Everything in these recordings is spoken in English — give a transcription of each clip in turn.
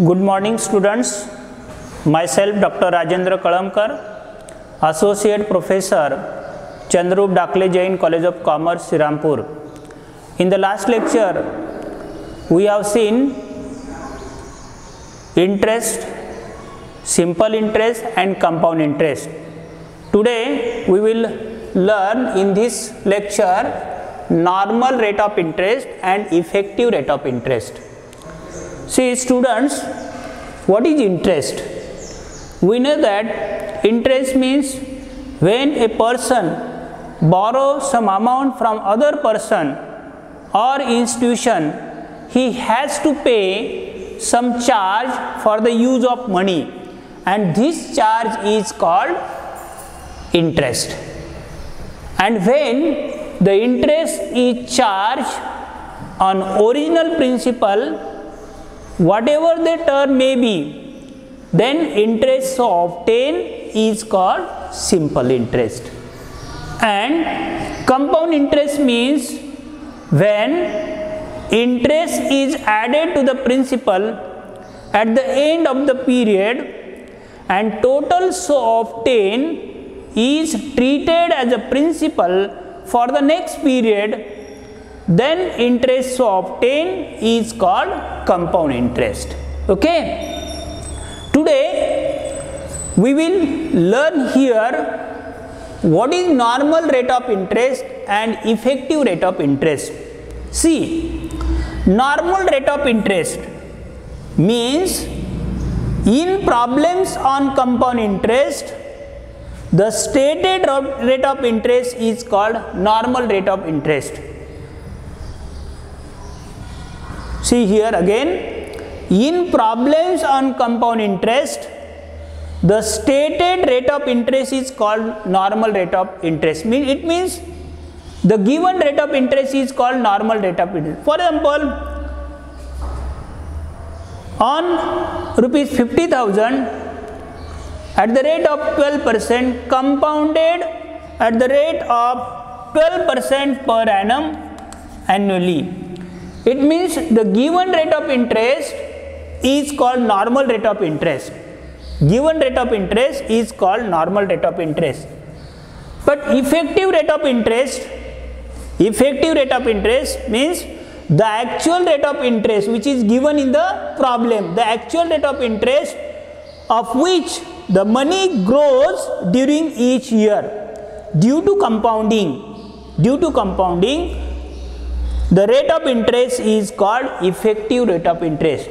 Good morning students, myself Dr. Rajendra Kalamkar, Associate Professor, Chandrup Dakle Jain College of Commerce, Srirampur. In the last lecture, we have seen interest, simple interest and compound interest. Today, we will learn in this lecture normal rate of interest and effective rate of interest. See students, what is interest? We know that interest means when a person borrows some amount from other person or institution, he has to pay some charge for the use of money, and this charge is called interest. And when the interest is charged on original principal, whatever the term may be, then interest obtained is called simple interest. And compound interest means when interest is added to the principal at the end of the period and total so obtained is treated as a principal for the next period, then interest so obtained is called compound interest. Okay. Today we will learn here what is normal rate of interest and effective rate of interest. See, normal rate of interest means in problems on compound interest, the stated rate of interest is called normal rate of interest. See here again, in problems on compound interest, the stated rate of interest is called normal rate of interest. It means the given rate of interest is called normal rate of interest. For example, on rupees 50,000 at the rate of 12% compounded at the rate of 12% per annum annually. It means the given rate of interest is called normal rate of interest. Given rate of interest is called normal rate of interest. But effective rate of interest means the actual rate of interest which is given in the problem, the actual rate of interest of which the money grows during each year due to compounding. The rate of interest is called effective rate of interest.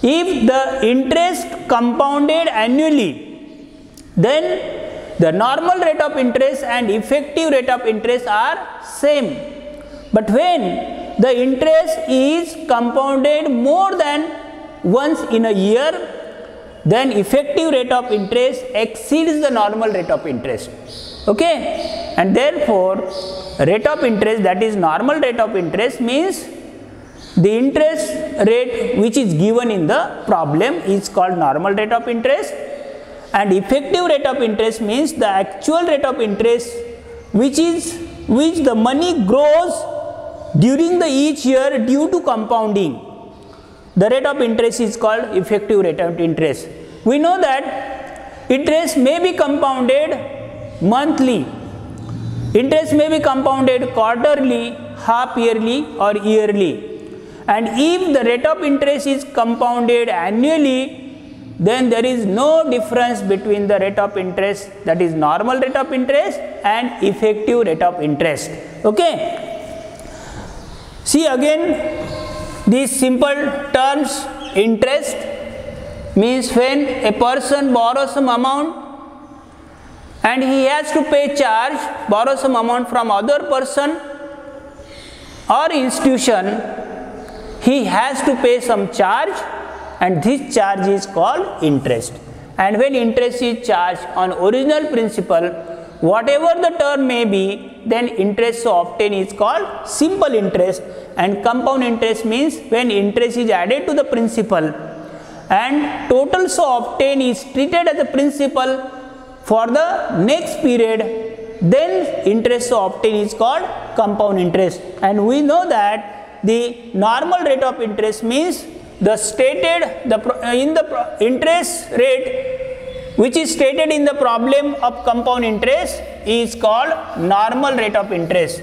If the interest compounded annually, then the normal rate of interest and effective rate of interest are same. But when the interest is compounded more than once in a year, then effective rate of interest exceeds the normal rate of interest. Okay, and therefore rate of interest, that is normal rate of interest, means the interest rate which is given in the problem is called normal rate of interest, and effective rate of interest means the actual rate of interest which the money grows during the each year due to compounding. The rate of interest is called effective rate of interest. We know that interest may be compounded monthly, interest may be compounded quarterly, half yearly or yearly, and if the rate of interest is compounded annually, then there is no difference between the rate of interest, that is normal rate of interest, and effective rate of interest. Okay. See again these simple terms. Interest means when a person borrows some amount and he has to pay charge, borrow some amount from other person or institution, he has to pay some charge, and this charge is called interest. And when interest is charged on original principal, whatever the term may be, then interest so obtained is called simple interest. And compound interest means when interest is added to the principal and total so obtained is treated as a principal for the next period, then interest so obtained is called compound interest. And we know that the normal rate of interest means the interest rate which is stated in the problem of compound interest is called normal rate of interest,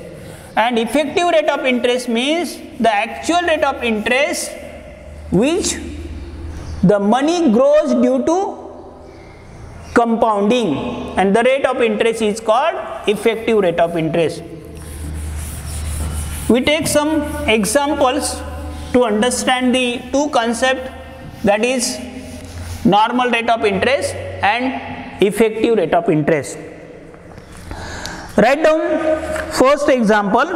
and effective rate of interest means the actual rate of interest which the money grows due to compounding, and the rate of interest is called effective rate of interest. We take some examples to understand the two concepts, that is normal rate of interest and effective rate of interest. Write down first example.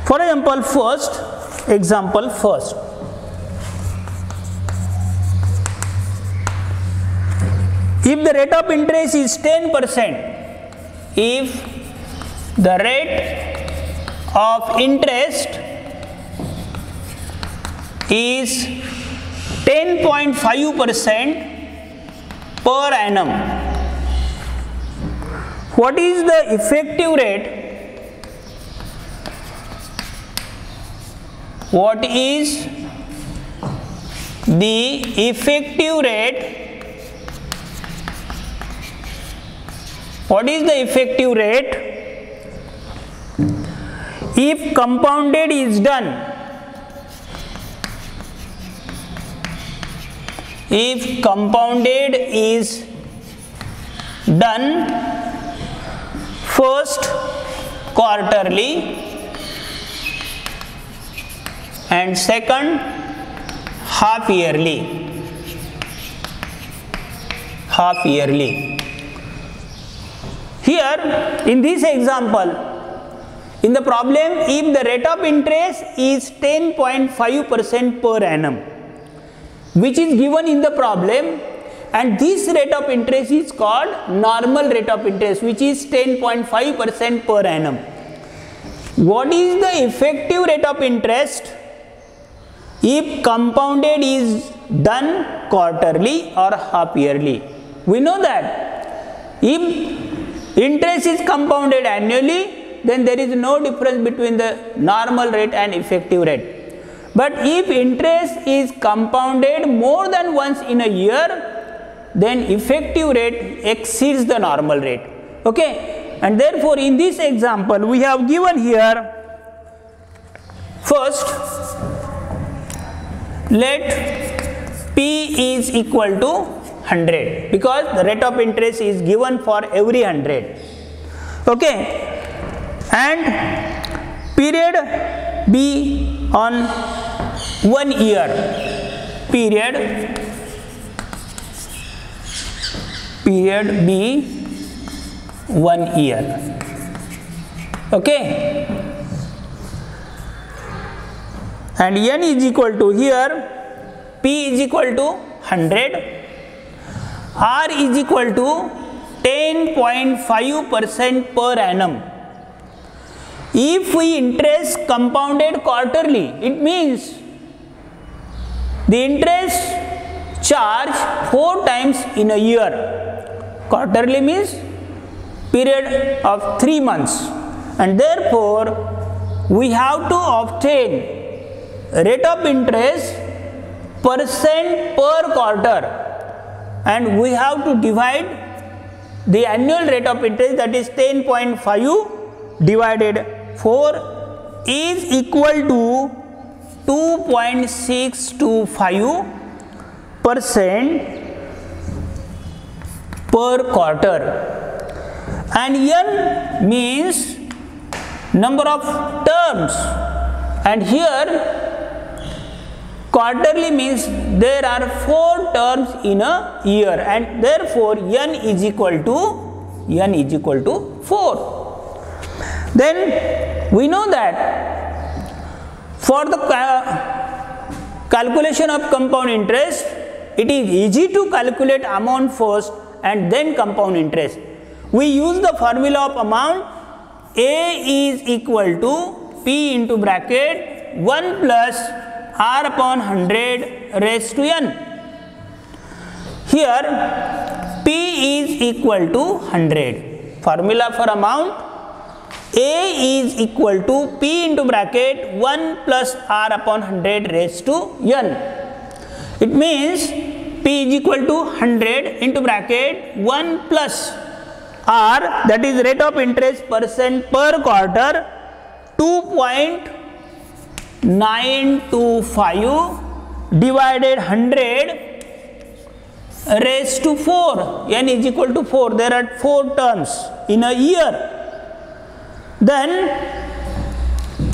For example, first. If the rate of interest is 10%, if the rate of interest is 10.5% per annum, what is the effective rate? What is the effective rate? What is the effective rate if compounded is done? If compounded is done first quarterly and second half yearly. Here in this example, in the problem, if the rate of interest is 10.5% per annum, which is given in the problem, and this rate of interest is called normal rate of interest, which is 10.5% per annum. What is the effective rate of interest if compounded is done quarterly or half yearly? We know that if interest is compounded annually, then there is no difference between the normal rate and effective rate. But if interest is compounded more than once in a year, then effective rate exceeds the normal rate. Okay, and therefore in this example we have given here, first let P is equal to 100, because the rate of interest is given for every 100. Okay, and period be on 1 year, period be 1 year. Okay, and n is equal to, here P is equal to 100, R is equal to 10.5% per annum. If we interest compounded quarterly, it means the interest charge 4 times in a year. Quarterly means period of 3 months, and therefore we have to obtain rate of interest percent per quarter, and we have to divide the annual rate of interest, that is 10.5 divided 4 is equal to 2.625% per quarter, and n means number of terms, and here quarterly means there are 4 terms in a year, and therefore n is equal to 4. Then we know that for the calculation of compound interest, it is easy to calculate amount first and then compound interest. We use the formula of amount. A is equal to P into bracket 1 plus R upon 100 raised to n. Here P is equal to 100. Formula for amount: A is equal to P into bracket 1 plus R upon 100 raised to n. It means P is equal to 100 into bracket 1 plus R, that is rate of interest percent per quarter, 2.925 divided 100 raised to 4. N is equal to 4. There are 4 terms in a year. Then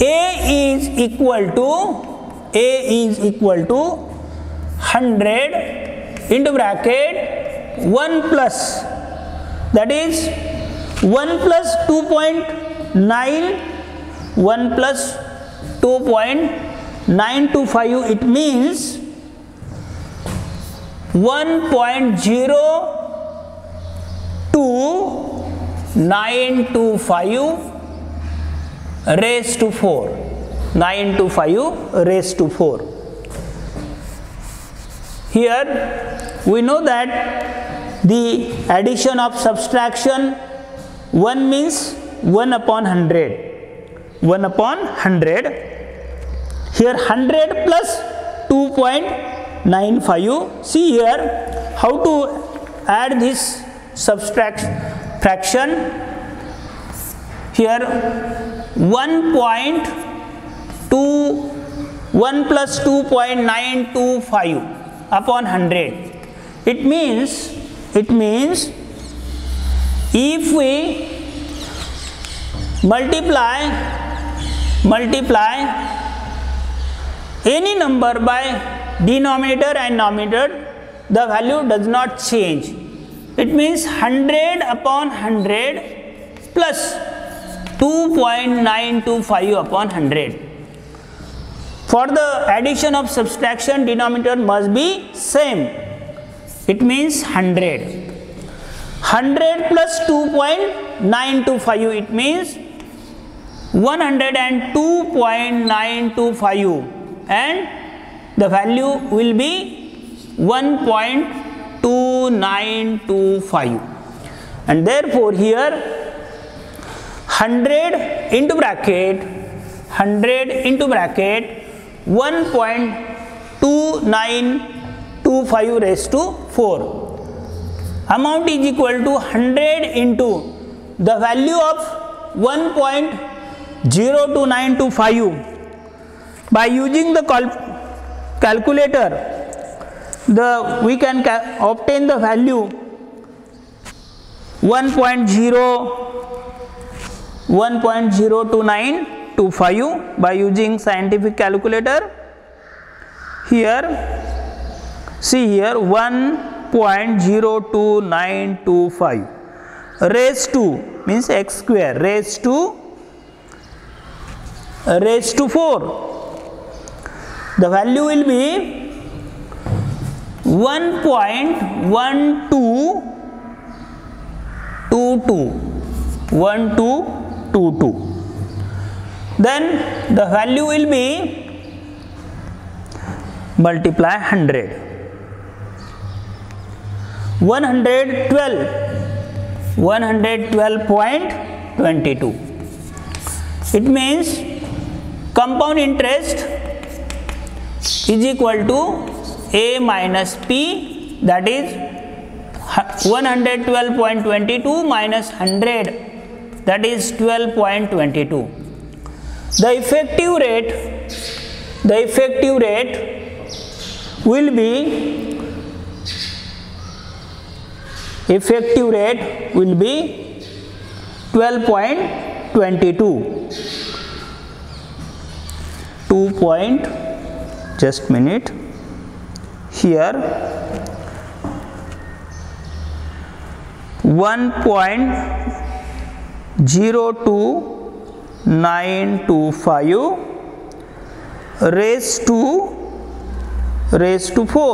A is equal to 100 into bracket 1 plus, that is 1 plus 2.9, 1 plus 2.925, it means 1.02925 raised to 4. 925 raised to 4. Here we know that the addition of subtraction 1 means 1 upon 100. 1 upon 100. Here 100 plus 2.95. See here how to add this fraction. Here 1 plus 2.925 upon 100. It means if we multiply any number by denominator and numerator, the value does not change. It means 100 upon 100 plus 2.925 upon 100. For the addition of subtraction, denominator must be same. It means 100. 100 plus 2.925, it means 102.925, and the value will be 1.2925. And therefore here 100 into bracket 1.2925 raised to 4. Amount is equal to 100 into the value of 1.02925. By using the calculator, we can obtain the value 1.02925 by using scientific calculator. Here, see here 1.02925 raised to means x square raised to 4. The value will be 1222. Then the value will be multiply 100. 112.22. It means compound interest is equal to A minus P, that is 112.22 minus 100, that is 12.22. The effective rate will be 12.22. Just minute. Here 1.02925 raised to 4.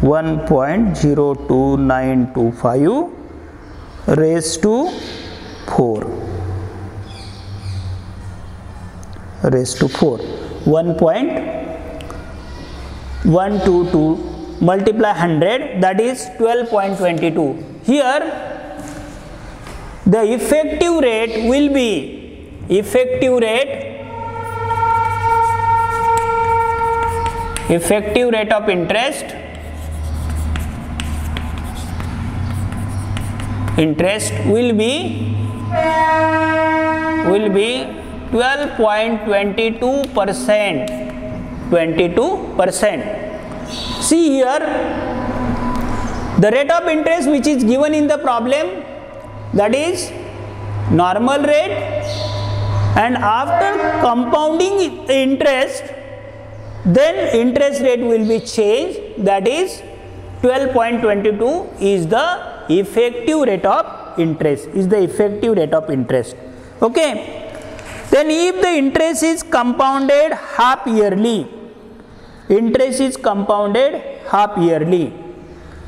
1.02925 raised to 4. 1.122 multiply 100, that is 12.22. Here the effective rate will be effective rate of interest will be 12.22%. 22%. See here, the rate of interest which is given in the problem, that is normal rate, and after compounding interest, then interest rate will be changed, that is 12.22 is the effective rate of interest, okay. Then if the interest is compounded half yearly,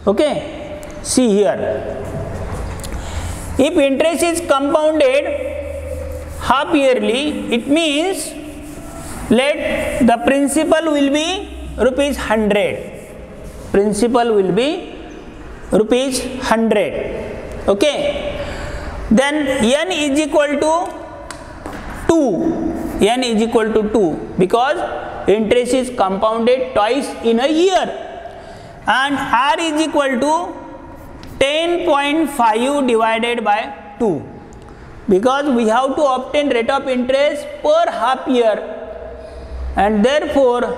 okay, see here, if interest is compounded half yearly, it means let the principal will be rupees 100, okay. Then n is equal to 2, because interest is compounded twice in a year, and r is equal to 10.5 divided by 2, because we have to obtain rate of interest per half year, and therefore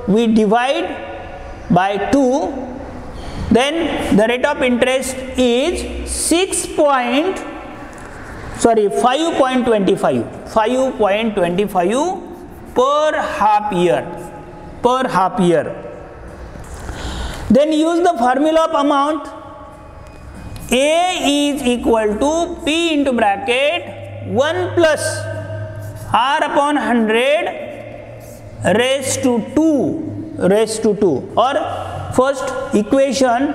we divide by 2, then the rate of interest is 5.25 per half year. Then use the formula of amount. A is equal to P into bracket 1 plus R upon 100 raised to 2, or first equation,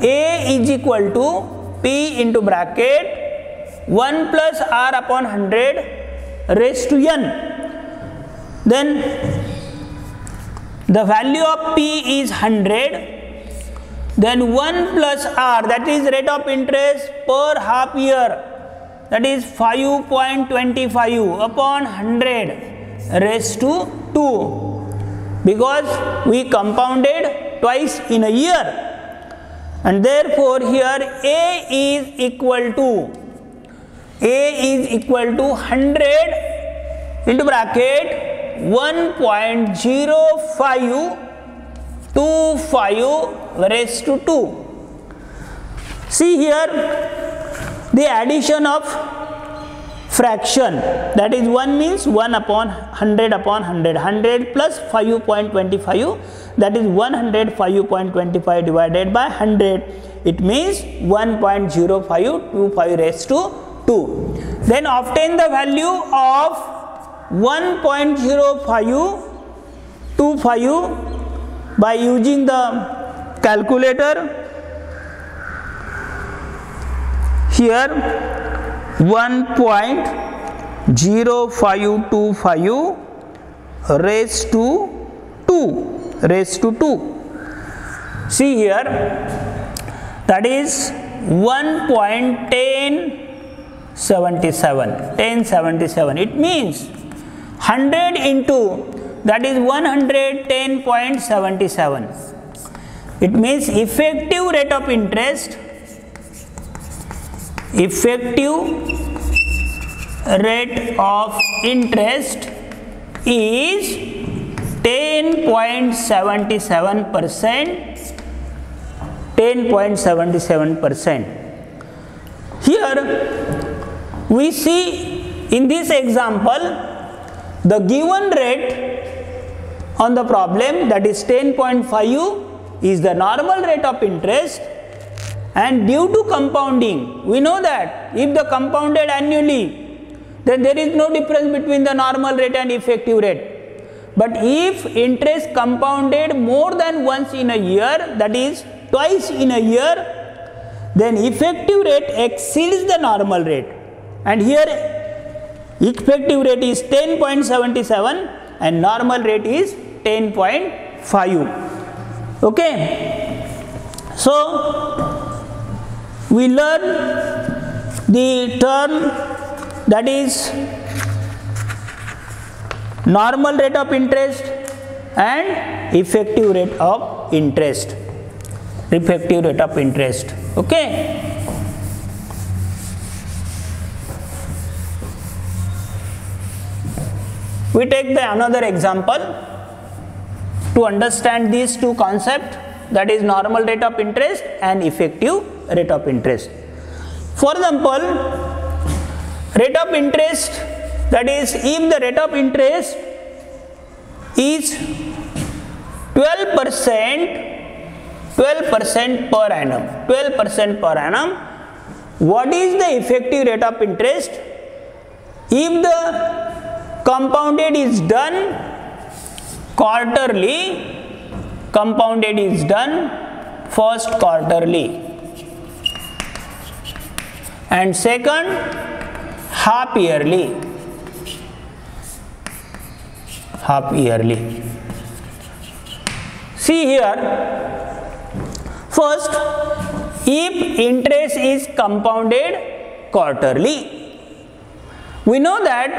A is equal to P into bracket 1 plus R upon 100 raised to n. Then the value of P is 100, then 1 plus R, that is rate of interest per half year, that is 5.25 upon 100 raised to 2, because we compounded twice in a year, and therefore here A is equal to 100 into bracket 1.0525 raised to 2. See here the addition of fraction, that is 1 means 1 upon 100 upon 100, 100 plus 5.25, that is 105.25 divided by 100, it means 1.0525 raised to 2. Then obtain the value of 1.0525 by using the calculator. Here 1.0525 raised to 2. See here, that is 1077. It means 100 into, that is 110.77. It means effective rate of interest is 10.77%. Here we see in this example the given rate on the problem, that is 10.5, is the normal rate of interest, and due to compounding, we know that if the compounded annually, then there is no difference between the normal rate and effective rate. But if interest compounded more than once in a year, that is twice in a year, then effective rate exceeds the normal rate, and here effective rate is 10.77 and normal rate is 10.5. Okay, so we learn the term that is normal rate of interest and effective rate of interest. Effective rate of interest. Okay. We take another example to understand these two concepts, that is normal rate of interest and effective rate of interest. For example, rate of interest, that is if the rate of interest is 12% per annum, 12% per annum, what is the effective rate of interest if the compounded is done quarterly, compounded is done first quarterly, and second half yearly. Half yearly. See here, first, if interest is compounded quarterly, we know that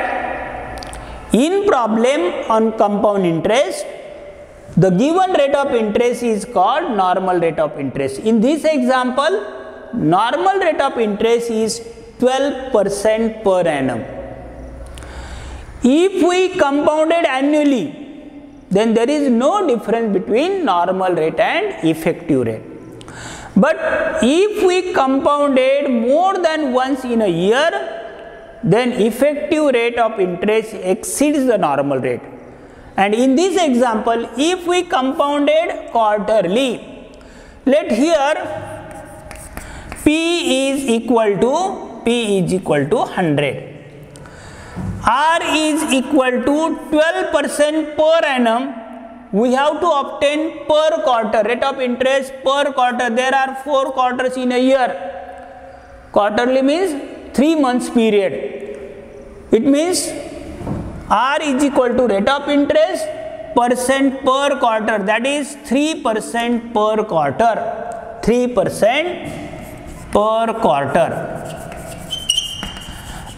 in problem on compound interest, the given rate of interest is called normal rate of interest. In this example, normal rate of interest is 12% per annum. If we compounded annually, then there is no difference between normal rate and effective rate. But if we compounded more than once in a year, then effective rate of interest exceeds the normal rate. And in this example, if we compounded quarterly, let here P is equal to 100. R is equal to 12% per annum. We have to obtain per quarter, rate of interest per quarter. There are 4 quarters in a year. Quarterly means 3 months period. It means R is equal to rate of interest percent per quarter, that is 3% per quarter. 3% per quarter.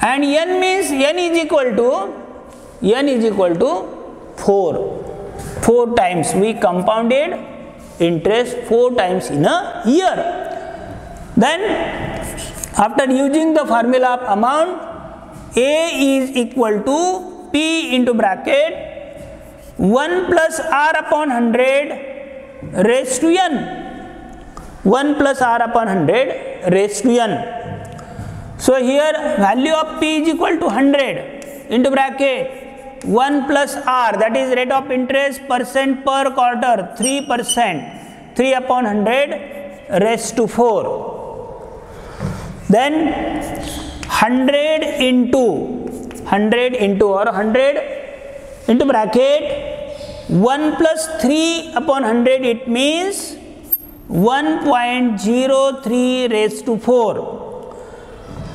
And N means N is equal to 4. 4 times we compounded interest 4 times in a year. Then after using the formula of amount, A is equal to P into bracket 1 plus R upon 100 raised to N. 1 plus R upon 100 raised to N. So here value of P is equal to 100 into bracket 1 plus R, that is rate of interest percent per quarter, 3%, 3 upon 100 raised to 4. Then 100 into bracket 1 plus 3 upon 100, it means 1.03 raised to 4.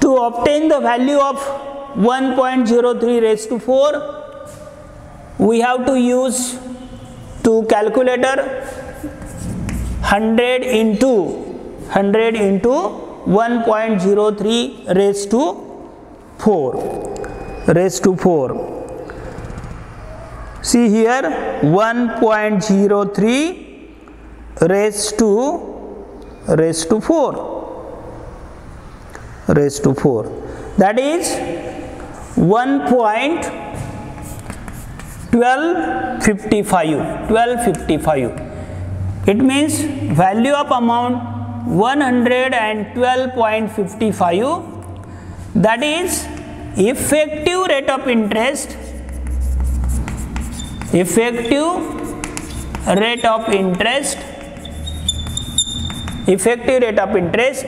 To obtain the value of 1.03 raised to 4, we have to use to calculator 100 into 1.03 raised to 4. See here 1.03 raised to 4. That is 1255. It means value of amount 112.55, that is effective rate of interest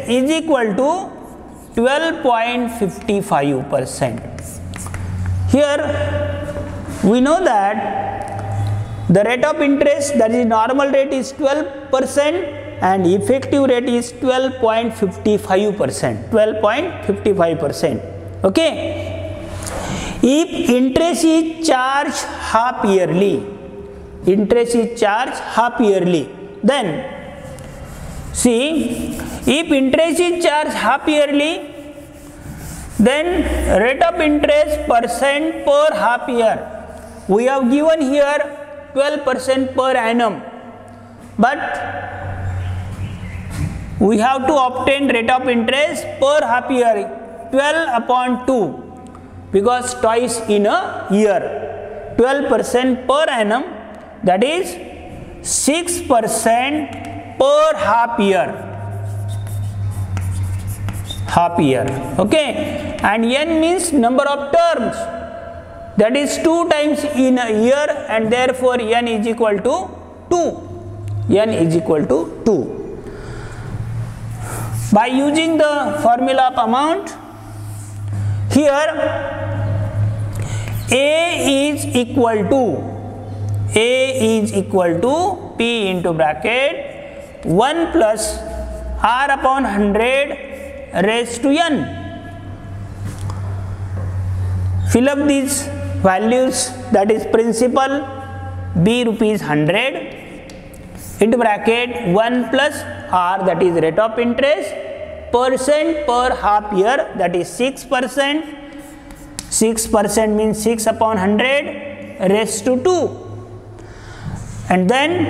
is equal to 12.55%. Here we know that the rate of interest, that is normal rate, is 12% and effective rate is 12.55%. Okay. If interest is charged half yearly, then see, if interest is charged half yearly, Then rate of interest percent per half year. We have given here 12% per annum, but we have to obtain rate of interest per half year 12/2, because twice in a year. 12% per annum, that is 6% per half year. Half year, okay. And n means number of terms, that is 2 times in a year, and therefore n is equal to 2. N is equal to 2. By using the formula of amount, here A is equal to P into bracket 1 plus R upon 100 raised to n. Fill up these values, that is principal B rupees 100 into bracket 1 plus R, that is rate of interest, percent per half year, that is 6%. 6% means 6 upon 100 raised to 2. And then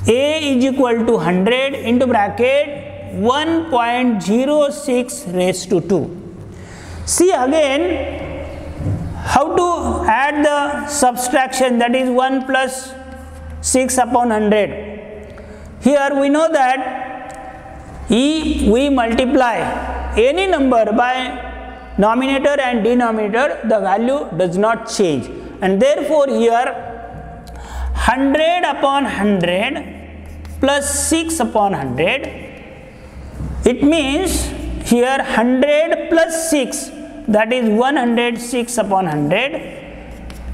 A is equal to 100 into bracket 1.06 raised to 2. See again how to add the subtraction, that is 1 plus 6 upon 100. Here we know that if we multiply any number by numerator and denominator, the value does not change, and therefore here 100 upon 100 plus 6 upon 100, it means here 100 plus 6, that is 106 upon 100,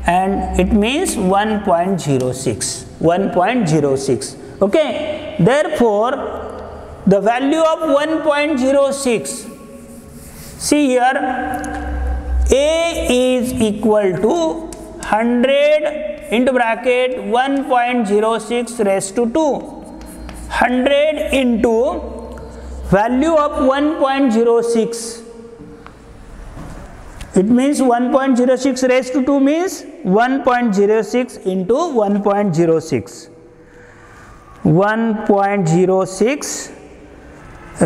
and it means 1.06. 1.06. Okay, therefore the value of 1.06, see here, A is equal to 100 into bracket 1.06 raised to 2. 100 into value of 1.06, it means 1.06 raised to 2 means 1.06 into 1.06. 1.06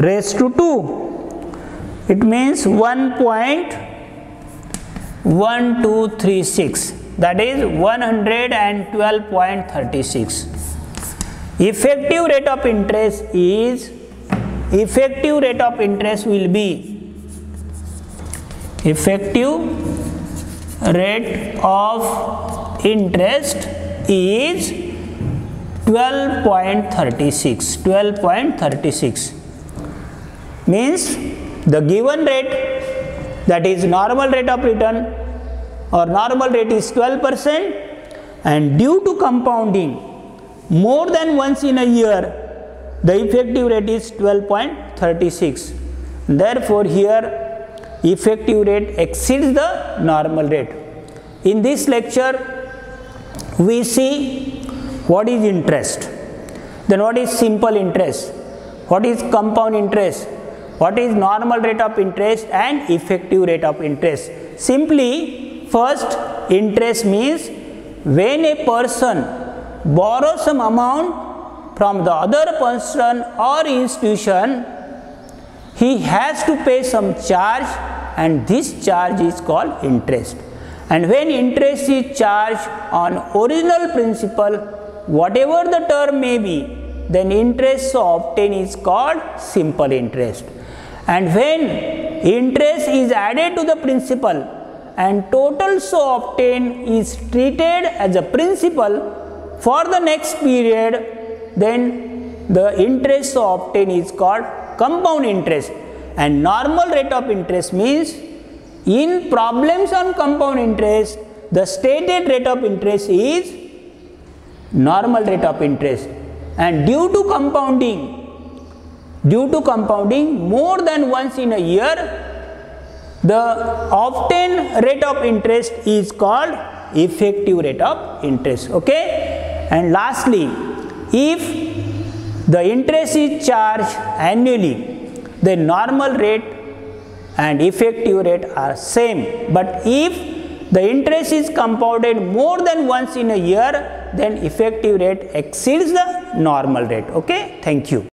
raised to 2, it means 1.1236, that is 112.36. Effective rate of interest will be, effective rate of interest is 12.36. 12.36 means the given rate, that is normal rate of return or normal rate, is 12%, and due to compounding more than once in a year, the effective rate is 12.36. Therefore here effective rate exceeds the normal rate. In this lecture we see what is interest, then what is simple interest, what is compound interest, what is normal rate of interest and effective rate of interest. Simply, first, interest means when a person borrows some amount from the other person or institution, he has to pay some charge, and this charge is called interest. And when interest is charged on original principal, whatever the term may be, then interest so obtained is called simple interest. And when interest is added to the principal and total so obtained is treated as a principal for the next period, then the interest so obtained is called compound interest. And normal rate of interest means, in problems on compound interest, the stated rate of interest is normal rate of interest, and due to compounding more than once in a year, the obtained rate of interest is called effective rate of interest. Okay, and lastly, if the interest is charged annually, the normal rate and effective rate are same. But if the interest is compounded more than once in a year, then effective rate exceeds the normal rate. Okay, thank you.